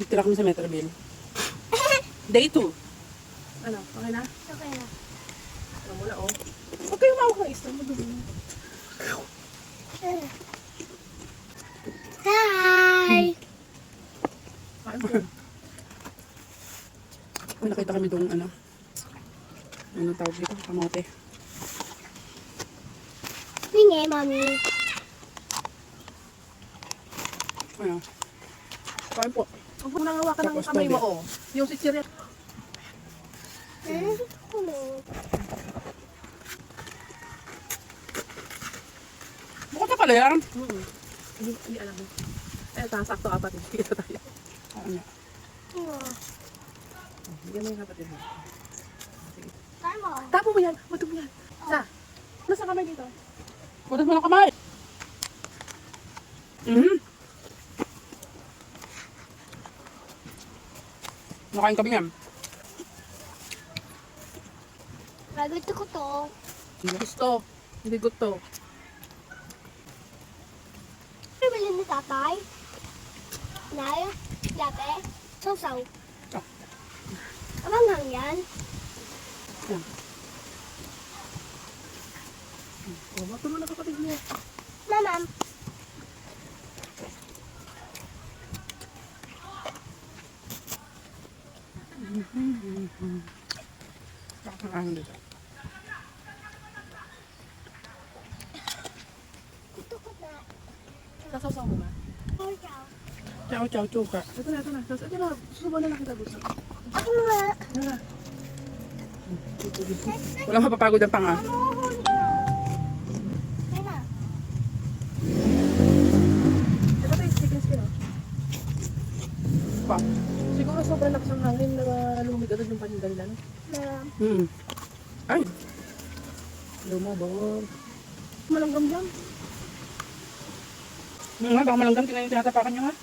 Tira kami sa Metroville. Day 2. Ano? Okay na? Okay na. Ano muna, oh. Huwag kayong mawak ng isa mo doon. Hi! Kain ko. Kung nakita kami doon, ano tawag dito? Kamote. Hingi, mami. Ano? Kain po. Huwag mo nang hawakan ng Tapos kamay mo, toge. oh. Yung sitsirya. Bukod na pala yan. Hindi alam mo. Eh, sakto apat. Kita tayo. Ano? Bigyan mo yung kapatid mo. Tama. Tapo mo yan. Mato mo yan. Sa. Nasa kamay dito. Butas mo ng kamay. Nakain kami yan. Gusto ko to. Gusto. Hindi gusto. Ano bilhin ni tatay? Nay, dati, sausaw. Ah. Abanghang yan. Yan. Oh, mato mo na kapatid mo. Mamam. Kakain dito. Gusto ko na. Sasaw mo ba? Oh, ciao. Chow chow chuka. Ito na. Ito na. Susubo na lang kita gusto. Ako nga. Ano na? Walang mapapagod ang panga. Ano? Kaya na. Ito pa yung chicken skin, oh. Pa. Siguro sobrang lakas ng hangin na lumamig agad yung paninda nila, no? Ay. Lumabog. Malanggam dyan. Nga, baka malanggam tinatapakan nyo ha.